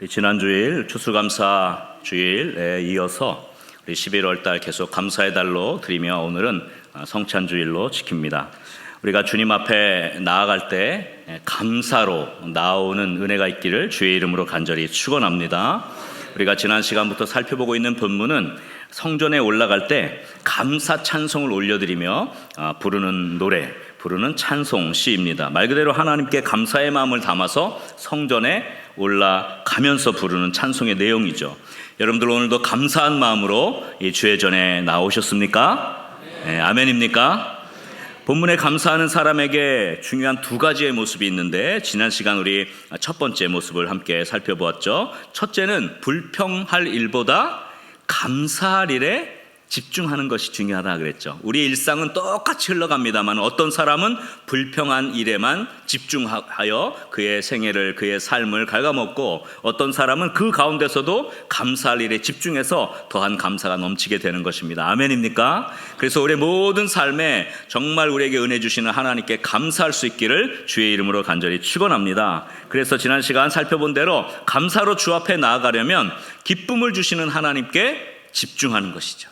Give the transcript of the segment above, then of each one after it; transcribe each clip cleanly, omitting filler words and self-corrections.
지난 주일 추수감사 주일에 이어서 우리 11월 달 계속 감사의 달로 드리며 오늘은 성찬주일로 지킵니다. 우리가 주님 앞에 나아갈 때 감사로 나오는 은혜가 있기를 주의 이름으로 간절히 축원합니다. 우리가 지난 시간부터 살펴보고 있는 본문은 성전에 올라갈 때 감사 찬송을 올려드리며 부르는 노래, 부르는 찬송 시입니다. 말 그대로 하나님께 감사의 마음을 담아서 성전에 올라가면서 부르는 찬송의 내용이죠. 여러분들 오늘도 감사한 마음으로 이 주의 전에 나오셨습니까? 네, 아멘입니까? 본문에 감사하는 사람에게 중요한 두 가지의 모습이 있는데 지난 시간 우리 첫 번째 모습을 함께 살펴보았죠. 첫째는 불평할 일보다 감사할 일에 집중하는 것이 중요하다 그랬죠. 우리 일상은 똑같이 흘러갑니다만 어떤 사람은 불평한 일에만 집중하여 그의 생애를, 그의 삶을 갉아먹고 어떤 사람은 그 가운데서도 감사할 일에 집중해서 더한 감사가 넘치게 되는 것입니다. 아멘입니까? 그래서 우리의 모든 삶에 정말 우리에게 은혜 주시는 하나님께 감사할 수 있기를 주의 이름으로 간절히 축원합니다. 그래서 지난 시간 살펴본 대로 감사로 주 앞에 나아가려면 기쁨을 주시는 하나님께 집중하는 것이죠.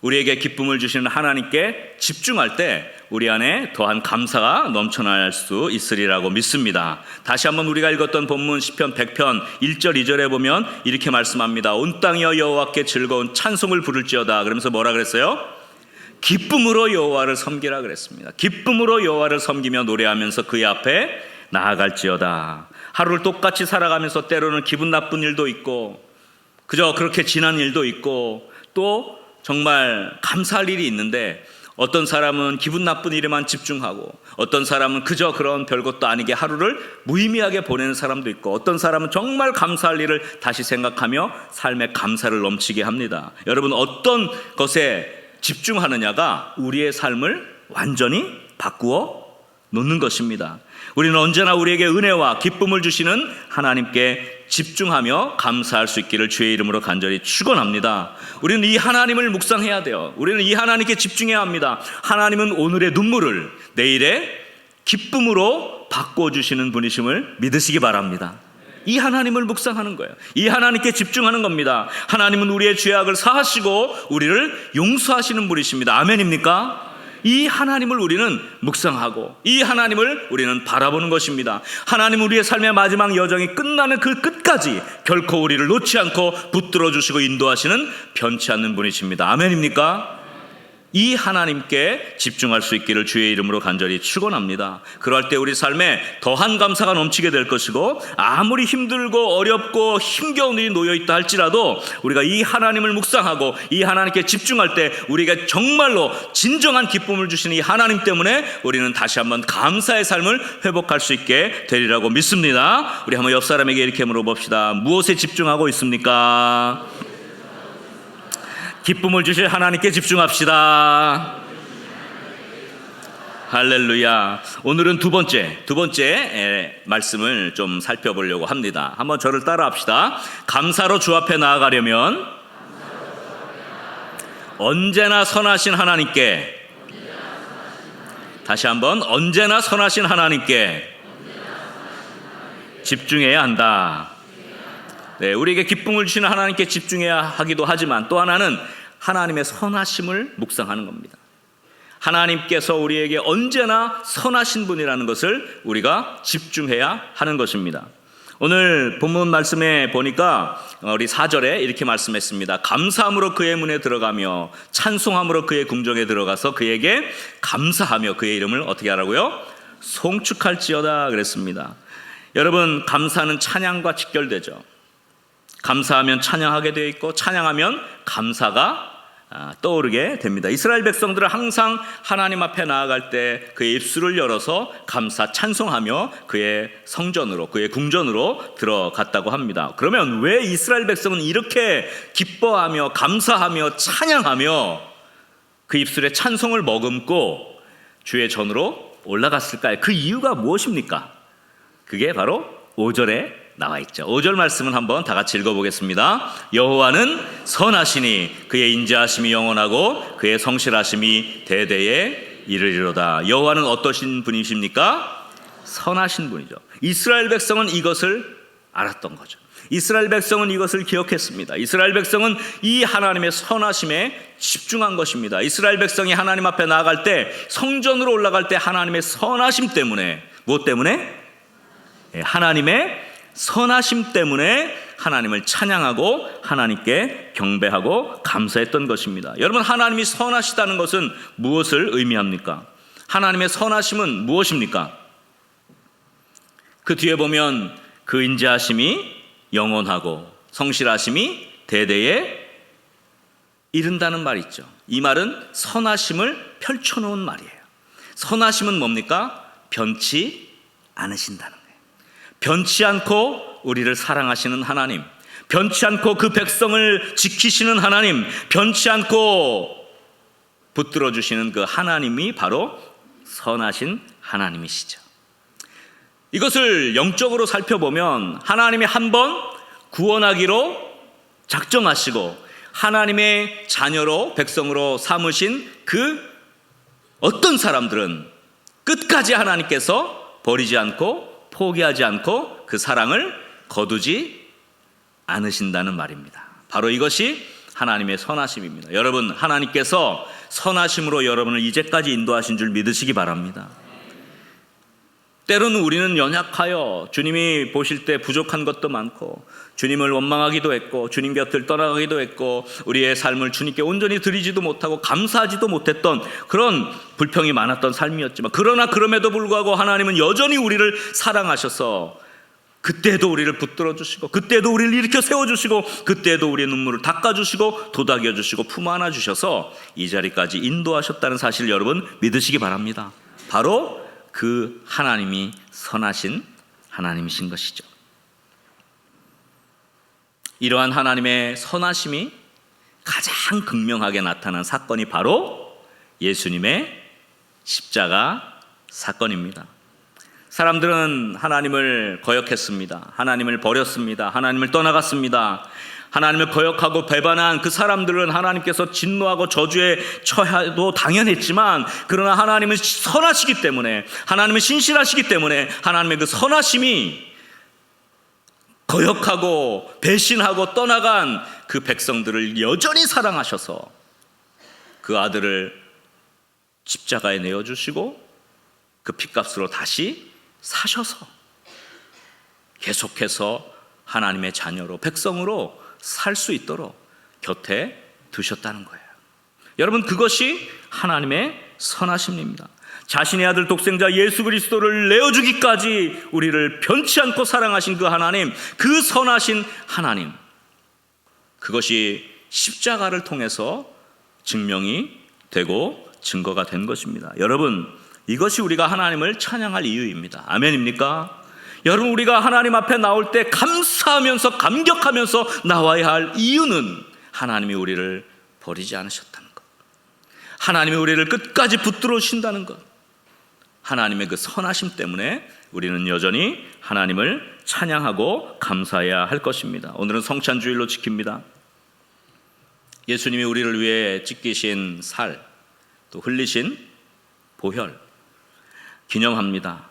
우리에게 기쁨을 주시는 하나님께 집중할 때 우리 안에 더한 감사가 넘쳐날 수 있으리라고 믿습니다. 다시 한번 우리가 읽었던 본문 시편 100편 1절 2절에 보면 이렇게 말씀합니다. 온 땅이여 여호와께 즐거운 찬송을 부를지어다. 그러면서 뭐라 그랬어요? 기쁨으로 여호와를 섬기라 그랬습니다. 기쁨으로 여호와를 섬기며 노래하면서 그의 앞에 나아갈지어다. 하루를 똑같이 살아가면서 때로는 기분 나쁜 일도 있고 그저 그렇게 지난 일도 있고 또 정말 감사할 일이 있는데 어떤 사람은 기분 나쁜 일에만 집중하고 어떤 사람은 그저 그런 별것도 아니게 하루를 무의미하게 보내는 사람도 있고 어떤 사람은 정말 감사할 일을 다시 생각하며 삶에 감사를 넘치게 합니다. 여러분 어떤 것에 집중하느냐가 우리의 삶을 완전히 바꾸어 놓는 것입니다. 우리는 언제나 우리에게 은혜와 기쁨을 주시는 하나님께 집중하며 감사할 수 있기를 주의 이름으로 간절히 축원합니다. 우리는 이 하나님을 묵상해야 돼요. 우리는 이 하나님께 집중해야 합니다. 하나님은 오늘의 눈물을 내일의 기쁨으로 바꿔주시는 분이심을 믿으시기 바랍니다. 이 하나님을 묵상하는 거예요. 이 하나님께 집중하는 겁니다. 하나님은 우리의 죄악을 사하시고 우리를 용서하시는 분이십니다. 아멘입니까? 이 하나님을 우리는 묵상하고 이 하나님을 우리는 바라보는 것입니다. 하나님은 우리의 삶의 마지막 여정이 끝나는 그 끝까지 결코 우리를 놓지 않고 붙들어 주시고 인도하시는 변치 않는 분이십니다. 아멘입니까? 이 하나님께 집중할 수 있기를 주의 이름으로 간절히 축원합니다. 그럴 때 우리 삶에 더한 감사가 넘치게 될 것이고 아무리 힘들고 어렵고 힘겨운 일이 놓여있다 할지라도 우리가 이 하나님을 묵상하고 이 하나님께 집중할 때 우리가 정말로 진정한 기쁨을 주시는 이 하나님 때문에 우리는 다시 한번 감사의 삶을 회복할 수 있게 되리라고 믿습니다. 우리 한번 옆 사람에게 이렇게 물어봅시다. 무엇에 집중하고 있습니까? 기쁨을 주실 하나님께 집중합시다. 할렐루야. 오늘은 두 번째 말씀을 좀 살펴보려고 합니다. 한번 저를 따라 합시다. 감사로 주 앞에 나아가려면 언제나 선하신 하나님께, 다시 한번 언제나 선하신 하나님께 집중해야 한다. 네, 우리에게 기쁨을 주시는 하나님께 집중해야 하기도 하지만 또 하나는 하나님의 선하심을 묵상하는 겁니다. 하나님께서 우리에게 언제나 선하신 분이라는 것을 우리가 집중해야 하는 것입니다. 오늘 본문 말씀에 보니까 우리 4절에 이렇게 말씀했습니다. 감사함으로 그의 문에 들어가며 찬송함으로 그의 궁정에 들어가서 그에게 감사하며 그의 이름을 어떻게 하라고요? 송축할지어다 그랬습니다. 여러분 감사는 찬양과 직결되죠. 감사하면 찬양하게 되어 있고 찬양하면 감사가 떠오르게 됩니다. 이스라엘 백성들은 항상 하나님 앞에 나아갈 때 그의 입술을 열어서 감사 찬송하며 그의 성전으로 그의 궁전으로 들어갔다고 합니다. 그러면 왜 이스라엘 백성은 이렇게 기뻐하며 감사하며 찬양하며 그 입술에 찬송을 머금고 주의 전으로 올라갔을까요? 그 이유가 무엇입니까? 그게 바로 5절에 나와 있죠. 5절 말씀은 한번 다 같이 읽어보겠습니다. 여호와는 선하시니 그의 인자하심이 영원하고 그의 성실하심이 대대에 이르리로다. 여호와는 어떠신 분이십니까? 선하신 분이죠. 이스라엘 백성은 이것을 알았던 거죠. 이스라엘 백성은 이것을 기억했습니다. 이스라엘 백성은 이 하나님의 선하심에 집중한 것입니다. 이스라엘 백성이 하나님 앞에 나아갈 때, 성전으로 올라갈 때 하나님의 선하심 때문에, 무엇 때문에? 하나님의 선하심 때문에 하나님을 찬양하고 하나님께 경배하고 감사했던 것입니다. 여러분, 하나님이 선하시다는 것은 무엇을 의미합니까? 하나님의 선하심은 무엇입니까? 그 뒤에 보면 그 인자하심이 영원하고 성실하심이 대대에 이른다는 말이 있죠. 이 말은 선하심을 펼쳐놓은 말이에요. 선하심은 뭡니까? 변치 않으신다는 거예요. 변치 않고 우리를 사랑하시는 하나님, 변치 않고 그 백성을 지키시는 하나님, 변치 않고 붙들어 주시는 그 하나님이 바로 선하신 하나님이시죠. 이것을 영적으로 살펴보면 하나님이 한 번 구원하기로 작정하시고 하나님의 자녀로 백성으로 삼으신 그 어떤 사람들은 끝까지 하나님께서 버리지 않고 포기하지 않고 그 사랑을 거두지 않으신다는 말입니다. 바로 이것이 하나님의 선하심입니다. 여러분, 하나님께서 선하심으로 여러분을 이제까지 인도하신 줄 믿으시기 바랍니다. 때로는 우리는 연약하여 주님이 보실 때 부족한 것도 많고 주님을 원망하기도 했고 주님 곁을 떠나가기도 했고 우리의 삶을 주님께 온전히 드리지도 못하고 감사하지도 못했던 그런 불평이 많았던 삶이었지만, 그러나 그럼에도 불구하고 하나님은 여전히 우리를 사랑하셔서 그때도 우리를 붙들어 주시고 그때도 우리를 일으켜 세워주시고 그때도 우리의 눈물을 닦아주시고 도닥여 주시고 품 안아 주셔서 이 자리까지 인도하셨다는 사실 여러분 믿으시기 바랍니다. 바로 그 하나님이 선하신 하나님이신 것이죠. 이러한 하나님의 선하심이 가장 극명하게 나타난 사건이 바로 예수님의 십자가 사건입니다. 사람들은 하나님을 거역했습니다. 하나님을 버렸습니다. 하나님을 떠나갔습니다. 하나님을 거역하고 배반한 그 사람들은 하나님께서 진노하고 저주에 처해도 당연했지만, 그러나 하나님은 선하시기 때문에, 하나님은 신실하시기 때문에 하나님의 그 선하심이 거역하고 배신하고 떠나간 그 백성들을 여전히 사랑하셔서 그 아들을 십자가에 내어주시고 그 핏값으로 다시 사셔서 계속해서 하나님의 자녀로 백성으로 살 수 있도록 곁에 두셨다는 거예요. 여러분, 그것이 하나님의 선하심입니다. 자신의 아들 독생자 예수 그리스도를 내어주기까지 우리를 변치 않고 사랑하신 그 하나님, 그 선하신 하나님, 그것이 십자가를 통해서 증명이 되고 증거가 된 것입니다. 여러분, 이것이 우리가 하나님을 찬양할 이유입니다. 아멘입니까? 여러분, 우리가 하나님 앞에 나올 때 감사하면서 감격하면서 나와야 할 이유는 하나님이 우리를 버리지 않으셨다는 것, 하나님이 우리를 끝까지 붙들어 주신다는 것, 하나님의 그 선하심 때문에 우리는 여전히 하나님을 찬양하고 감사해야 할 것입니다. 오늘은 성찬주일로 지킵니다. 예수님이 우리를 위해 찢기신 살, 또 흘리신 보혈 기념합니다.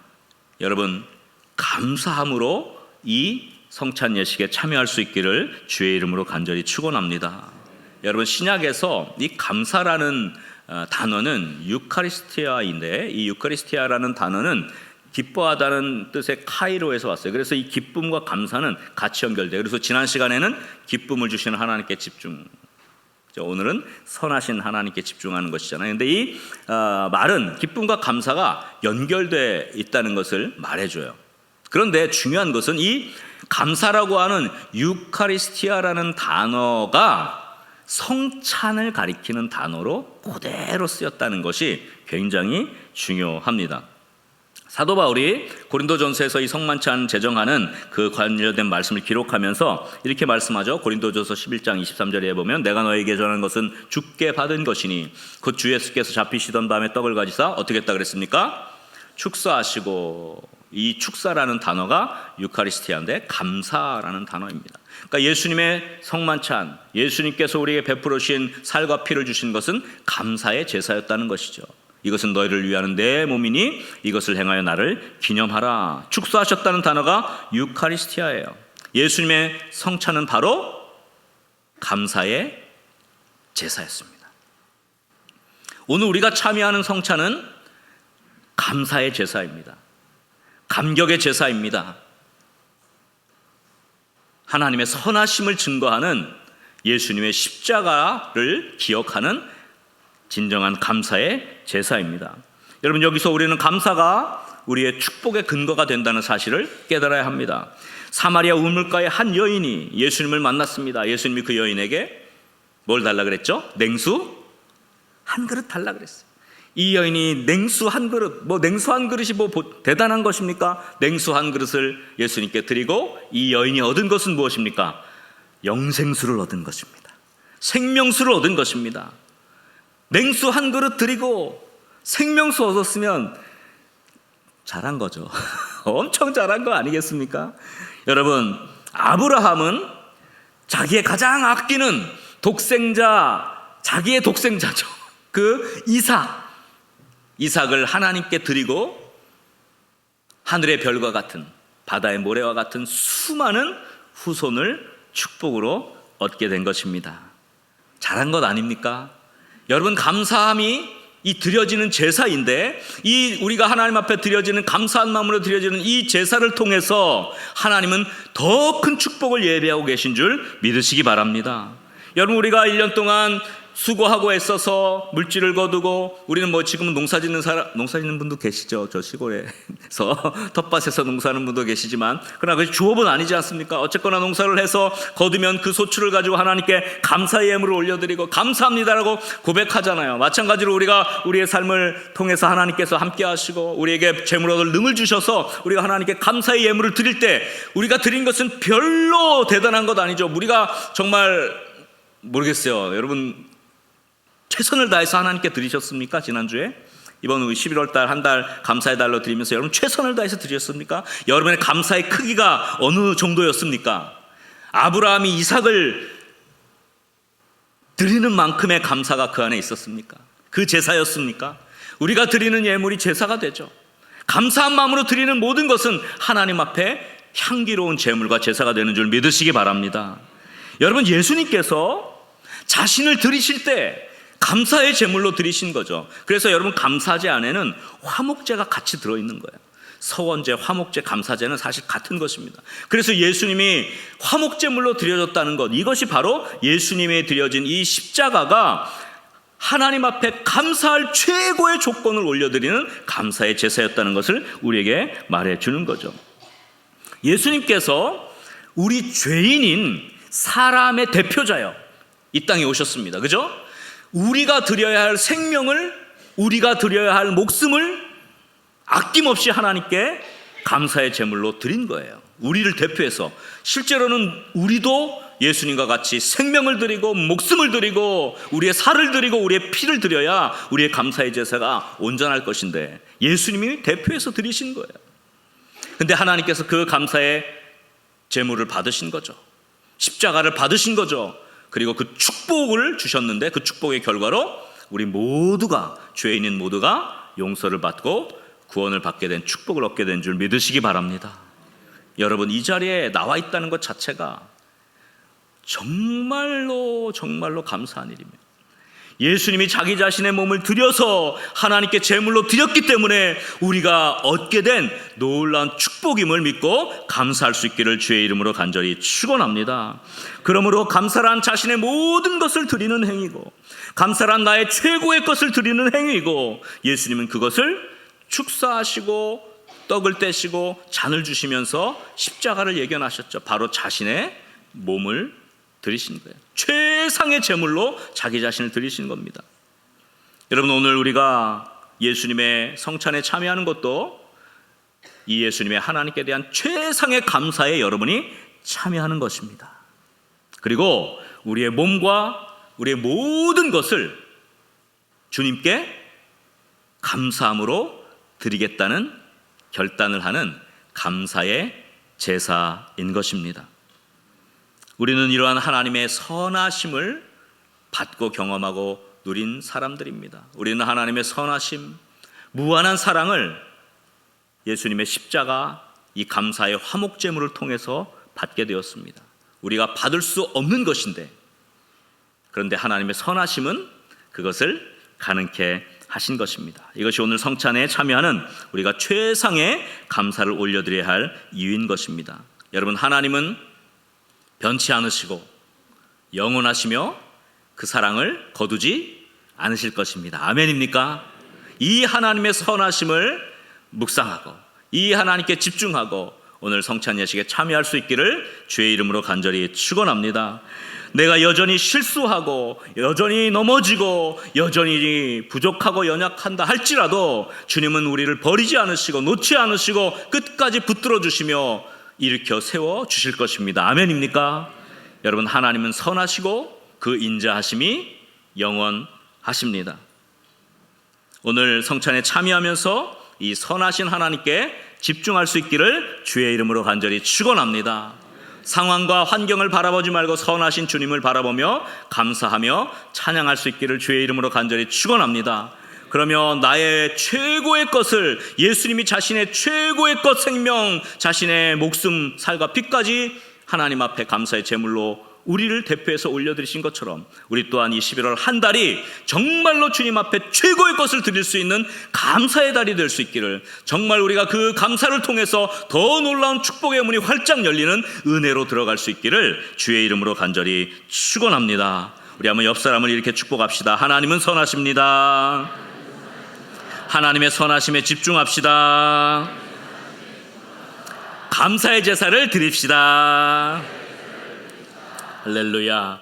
여러분, 감사함으로 이 성찬 예식에 참여할 수 있기를 주의 이름으로 간절히 축원합니다. 여러분, 신약에서 이 감사라는 단어는 유카리스티아인데, 이 유카리스티아라는 단어는 기뻐하다는 뜻의 카이로에서 왔어요. 그래서 이 기쁨과 감사는 같이 연결돼요. 그래서 지난 시간에는 기쁨을 주시는 하나님께 집중, 오늘은 선하신 하나님께 집중하는 것이잖아요. 근데 이 말은 기쁨과 감사가 연결되어 있다는 것을 말해줘요. 그런데 중요한 것은 이 감사라고 하는 유카리스티아라는 단어가 성찬을 가리키는 단어로 그대로 쓰였다는 것이 굉장히 중요합니다. 사도 바울이 고린도전서에서 이 성만찬 제정하는 그 관련된 말씀을 기록하면서 이렇게 말씀하죠. 고린도전서 11장 23절에 보면, 내가 너에게 전한 것은 주께 받은 것이니 곧 주 예수께서 잡히시던 밤에 떡을 가지사 어떻게 했다 그랬습니까? 축사하시고, 이 축사라는 단어가 유카리스티아인데 감사라는 단어입니다. 그러니까 예수님의 성만찬, 예수님께서 우리에게 베풀어 주신 살과 피를 주신 것은 감사의 제사였다는 것이죠. 이것은 너희를 위하는 내 몸이니 이것을 행하여 나를 기념하라. 축사하셨다는 단어가 유카리스티아예요. 예수님의 성찬은 바로 감사의 제사였습니다. 오늘 우리가 참여하는 성찬은 감사의 제사입니다. 감격의 제사입니다. 하나님의 선하심을 증거하는 예수님의 십자가를 기억하는 진정한 감사의 제사입니다. 여러분, 여기서 우리는 감사가 우리의 축복의 근거가 된다는 사실을 깨달아야 합니다. 사마리아 우물가의 한 여인이 예수님을 만났습니다. 예수님이 그 여인에게 뭘 달라 그랬죠? 냉수 한 그릇 달라 그랬어요. 이 여인이 냉수 한 그릇, 냉수 한 그릇이 대단한 것입니까? 냉수 한 그릇을 예수님께 드리고 이 여인이 얻은 것은 무엇입니까? 영생수를 얻은 것입니다. 생명수를 얻은 것입니다. 냉수 한 그릇 드리고 생명수 얻었으면 잘한 거죠. 엄청 잘한 거 아니겠습니까? 여러분, 아브라함은 자기의 가장 아끼는 자기의 독생자죠. 그 이삭을 하나님께 드리고 하늘의 별과 같은, 바다의 모래와 같은 수많은 후손을 축복으로 얻게 된 것입니다. 잘한 것 아닙니까? 여러분, 감사함이 이 드려지는 제사인데, 이 우리가 하나님 앞에 드려지는 감사한 마음으로 드려지는 이 제사를 통해서 하나님은 더 큰 축복을 예비하고 계신 줄 믿으시기 바랍니다. 여러분, 우리가 1년 동안 수고하고 애써서 물질을 거두고, 우리는 지금은 농사 짓는 분도 계시죠. 저 시골에서 텃밭에서 농사하는 분도 계시지만, 그러나 그것이 주업은 아니지 않습니까? 어쨌거나 농사를 해서 거두면 그 소출을 가지고 하나님께 감사의 예물을 올려드리고 감사합니다라고 고백하잖아요. 마찬가지로 우리가 우리의 삶을 통해서 하나님께서 함께 하시고 우리에게 재물 얻을 능을 주셔서 우리가 하나님께 감사의 예물을 드릴 때, 우리가 드린 것은 별로 대단한 것 아니죠. 우리가 정말 모르겠어요. 여러분, 최선을 다해서 하나님께 드리셨습니까? 지난주에 이번 11월 달 한 달 감사의 달로 드리면서 여러분 최선을 다해서 드리셨습니까? 여러분의 감사의 크기가 어느 정도였습니까? 아브라함이 이삭을 드리는 만큼의 감사가 그 안에 있었습니까? 그 제사였습니까? 우리가 드리는 예물이 제사가 되죠. 감사한 마음으로 드리는 모든 것은 하나님 앞에 향기로운 제물과 제사가 되는 줄 믿으시기 바랍니다. 여러분, 예수님께서 자신을 드리실 때 감사의 제물로 드리신 거죠. 그래서 여러분, 감사제 안에는 화목제가 같이 들어있는 거예요. 서원제, 화목제, 감사제는 사실 같은 것입니다. 그래서 예수님이 화목제물로 드려졌다는 것, 이것이 바로 예수님이 드려진 이 십자가가 하나님 앞에 감사할 최고의 조건을 올려드리는 감사의 제사였다는 것을 우리에게 말해주는 거죠. 예수님께서 우리 죄인인 사람의 대표자요, 이 땅에 오셨습니다. 그죠? 우리가 드려야 할 생명을, 우리가 드려야 할 목숨을 아낌없이 하나님께 감사의 제물로 드린 거예요. 우리를 대표해서. 실제로는 우리도 예수님과 같이 생명을 드리고 목숨을 드리고 우리의 살을 드리고 우리의 피를 드려야 우리의 감사의 제사가 온전할 것인데, 예수님이 대표해서 드리신 거예요. 근데 하나님께서 그 감사의 제물을 받으신 거죠. 십자가를 받으신 거죠. 그리고 그 축복을 주셨는데, 그 축복의 결과로 우리 모두가, 죄인인 모두가 용서를 받고 구원을 받게 된, 축복을 얻게 된 줄 믿으시기 바랍니다. 여러분, 이 자리에 나와 있다는 것 자체가 정말로 감사한 일입니다. 예수님이 자기 자신의 몸을 드려서 하나님께 제물로 드렸기 때문에 우리가 얻게 된 놀라운 축복임을 믿고 감사할 수 있기를 주의 이름으로 간절히 축원합니다. 그러므로 감사란 자신의 모든 것을 드리는 행위고, 감사란 나의 최고의 것을 드리는 행위고, 예수님은 그것을 축사하시고 떡을 떼시고 잔을 주시면서 십자가를 예견하셨죠. 바로 자신의 몸을 드리신 거예요. 최상의 제물로 자기 자신을 드리신 겁니다. 여러분, 오늘 우리가 예수님의 성찬에 참여하는 것도 이 예수님의 하나님께 대한 최상의 감사에 여러분이 참여하는 것입니다. 그리고 우리의 몸과 우리의 모든 것을 주님께 감사함으로 드리겠다는 결단을 하는 감사의 제사인 것입니다. 우리는 이러한 하나님의 선하심을 받고 경험하고 누린 사람들입니다. 우리는 하나님의 선하심, 무한한 사랑을 예수님의 십자가, 이 감사의 화목제물을 통해서 받게 되었습니다. 우리가 받을 수 없는 것인데, 그런데 하나님의 선하심은 그것을 가능케 하신 것입니다. 이것이 오늘 성찬에 참여하는 우리가 최상의 감사를 올려드려야 할 이유인 것입니다. 여러분, 하나님은 변치 않으시고 영원하시며 그 사랑을 거두지 않으실 것입니다. 아멘입니까? 이 하나님의 선하심을 묵상하고 이 하나님께 집중하고 오늘 성찬 예식에 참여할 수 있기를 주의 이름으로 간절히 축원합니다. 내가 여전히 실수하고 여전히 넘어지고 여전히 부족하고 연약한다 할지라도 주님은 우리를 버리지 않으시고 놓지 않으시고 끝까지 붙들어 주시며 일으켜 세워 주실 것입니다. 아멘입니까? 여러분, 하나님은 선하시고 그 인자하심이 영원하십니다. 오늘 성찬에 참여하면서 이 선하신 하나님께 집중할 수 있기를 주의 이름으로 간절히 축원합니다. 상황과 환경을 바라보지 말고 선하신 주님을 바라보며 감사하며 찬양할 수 있기를 주의 이름으로 간절히 축원합니다. 그러면 나의 최고의 것을, 예수님이 자신의 최고의 것, 생명, 자신의 목숨, 살과 피까지 하나님 앞에 감사의 제물로 우리를 대표해서 올려드리신 것처럼 우리 또한 이 11월 한 달이 정말로 주님 앞에 최고의 것을 드릴 수 있는 감사의 달이 될 수 있기를, 정말 우리가 그 감사를 통해서 더 놀라운 축복의 문이 활짝 열리는 은혜로 들어갈 수 있기를 주의 이름으로 간절히 축원합니다. 우리 한번 옆 사람을 이렇게 축복합시다. 하나님은 선하십니다. 하나님의 선하심에 집중합시다. 감사의 제사를 드립시다. 할렐루야.